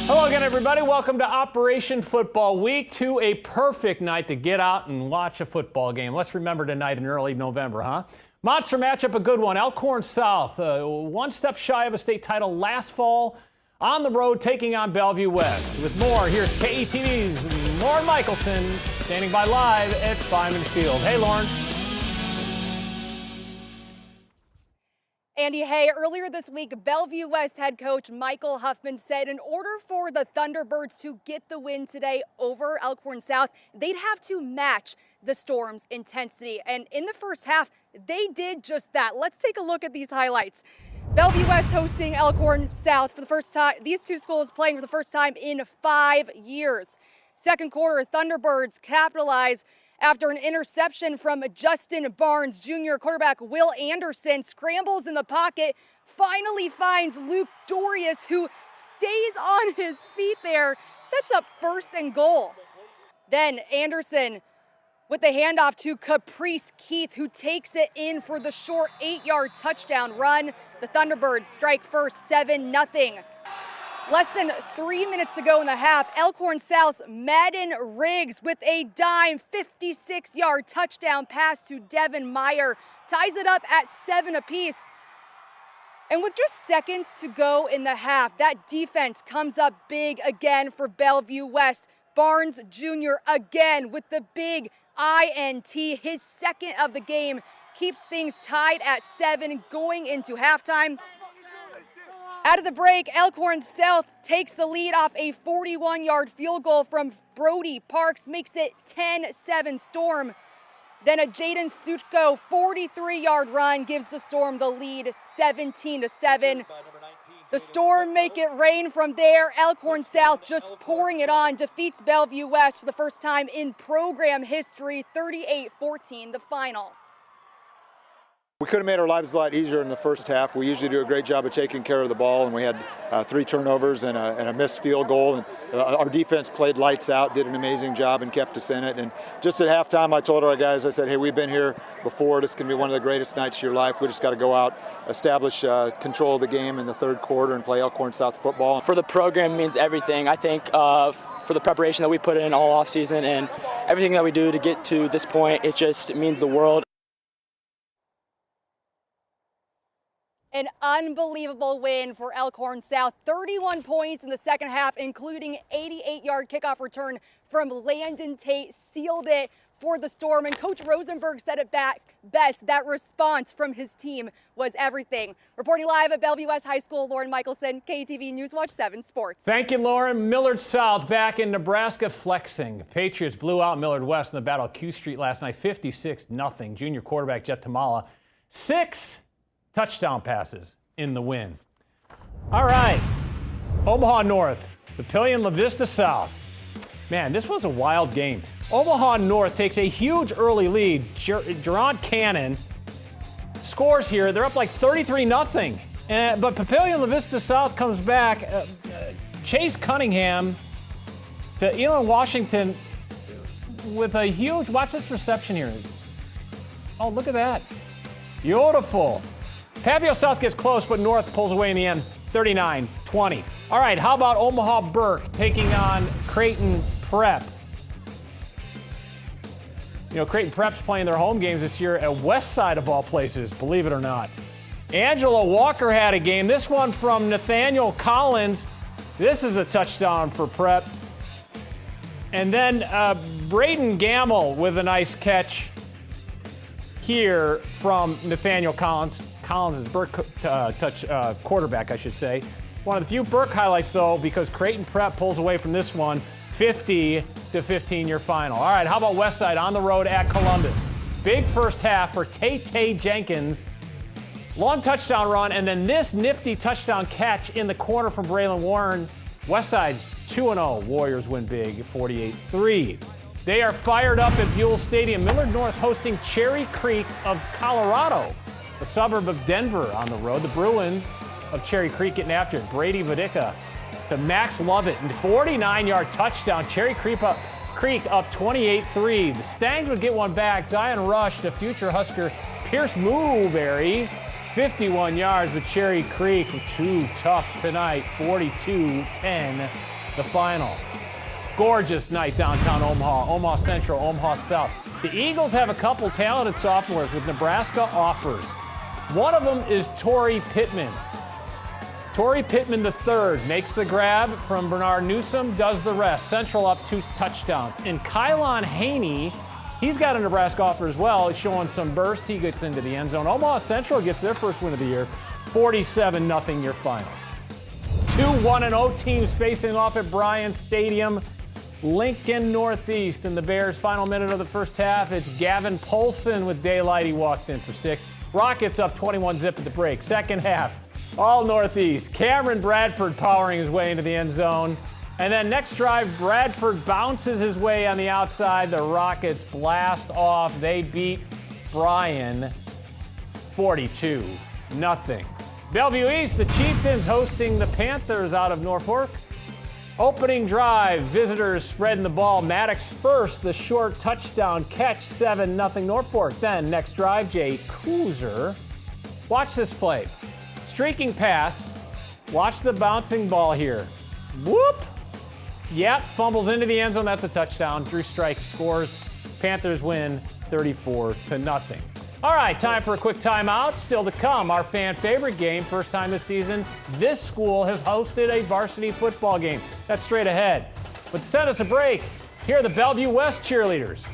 Hello again, everybody. Welcome to Operation Football Week 2, a perfect night to get out and watch a football game. Let's remember tonight in early November, huh? Monster matchup, a good one. Elkhorn South, one step shy of a state title last fall, on the road taking on Bellevue West. With more, here's KETV's Lauren Michelson standing by live at Fiman Field. Hey, Lauren. Andy, hey, earlier this week, Bellevue West head coach Michael Huffman said in order for the Thunderbirds to get the win today over Elkhorn South, they'd have to match the Storm's intensity. And in the first half, they did just that. Let's take a look at these highlights. Bellevue West hosting Elkhorn South for the first time. These two schools playing for the first time in 5 years. Second quarter, Thunderbirds capitalize after an interception from Justin Barnes Jr. Quarterback Will Anderson scrambles in the pocket, finally finds Luke Dorius, who stays on his feet there, sets up 1st and goal. Then Anderson with the handoff to Caprice Keith, who takes it in for the short 8-yard touchdown run. The Thunderbirds strike first, 7-0. Less than 3 minutes to go in the half, Elkhorn South's Madden Riggs with a dime 56-yard touchdown pass to Devin Meyer ties it up at 7 apiece. And with just seconds to go in the half, that defense comes up big again for Bellevue West. Barnes Jr. again with the big INT, his second of the game, keeps things tied at 7 going into halftime. Out of the break, Elkhorn South takes the lead off a 41-yard field goal from Brody Parks, makes it 10-7 Storm. Then a Jaden Sutko 43-yard run gives the Storm the lead 17-7. The Storm make it rain from there. Elkhorn South just pouring it on, defeats Bellevue West for the first time in program history, 38-14 the final. We could have made our lives a lot easier in the first half. We usually do a great job of taking care of the ball, and we had 3 turnovers and a missed field goal. And our defense played lights out, did an amazing job, and kept us in it. And just at halftime, I told our guys, I said, hey, we've been here before. This is going to be one of the greatest nights of your life. We just got to go out, establish control of the game in the third quarter, and play Elkhorn South football. For the program, it means everything. I think for the preparation that we put in all offseason and everything that we do to get to this point, it just means the world. An unbelievable win for Elkhorn South. 31 points in the second half, including 88-yard kickoff return from Landon Tate, sealed it for the Storm. And Coach Rosenberg said it back best, that response from his team was everything. Reporting live at Bellevue West High School, Lauren Michelson, KTV Newswatch 7 Sports. Thank you, Lauren. Millard South back in Nebraska flexing. Patriots blew out Millard West in the battle at Q Street last night, 56-0. Junior quarterback Jet Tamala, 6 touchdown passes in the win. All right, Omaha North, Papillion La Vista South. Man, this was a wild game. Omaha North takes a huge early lead. Gerard Cannon scores here. They're up like 33-0. But Papillion La Vista South comes back. Chase Cunningham to Elon Washington with a huge, watch this reception here. Oh, look at that. Beautiful. Papio South gets close, but North pulls away in the end, 39-20. All right, how about Omaha Burke taking on Creighton Prep? You know, Creighton Prep's playing their home games this year at Westside of all places, believe it or not. Angela Walker had a game. This one from Nathaniel Collins. This is a touchdown for Prep. And then Braden Gamble with a nice catch here from Nathaniel Collins. Collins is Burke quarterback, I should say. One of the few Burke highlights, though, because Creighton Prep pulls away from this one, 50-15 your final. All right, how about Westside on the road at Columbus? Big first half for Tay Jenkins. Long touchdown run, and then this nifty touchdown catch in the corner from Braylon Warren. Westside's 2-0. Warriors win big, 48-3. They are fired up at Buell Stadium. Millard North hosting Cherry Creek of Colorado, a suburb of Denver on the road. The Bruins of Cherry Creek getting after it. Brady Vadica to Max Lovett, and 49-yard touchdown. Cherry Creek up 28-3. The Stangs would get one back. Zion Rush to future Husker Pierce Mooberry 51 yards, but Cherry Creek too tough tonight. 42-10 the final. Gorgeous night downtown Omaha. Omaha Central, Omaha South. The Eagles have a couple talented sophomores with Nebraska offers. One of them is Torrey Pittman. Torrey Pittman III makes the grab from Bernard Newsom, does the rest. Central up 2 touchdowns. And Kylon Haney, he's got a Nebraska offer as well. He's showing some burst. He gets into the end zone. Omaha Central gets their first win of the year. 47-0 your final. 2 1-0 teams facing off at Bryan Stadium. Lincoln Northeast in the Bears' final minute of the first half. It's Gavin Polson with daylight. He walks in for 6. Rockets up 21-0 at the break. Second half, all Northeast. Cameron Bradford powering his way into the end zone. And then next drive, Bradford bounces his way on the outside. The Rockets blast off. They beat Bryan 42-0. Bellevue East, the Chieftains hosting the Panthers out of Norfolk. Opening drive, visitors spreading the ball. Maddox first, the short touchdown catch, 7-0 Norfolk. Then next drive, Jay Kuzer. Watch this play. Streaking pass. Watch the bouncing ball here. Whoop! Yep, fumbles into the end zone. That's a touchdown. Drew Strike scores. Panthers win 34-0. All right, time for a quick timeout. Still to come, our fan favorite game. First time this season, this school has hosted a varsity football game. That's straight ahead. But to send us a break, here are the Bellevue West cheerleaders.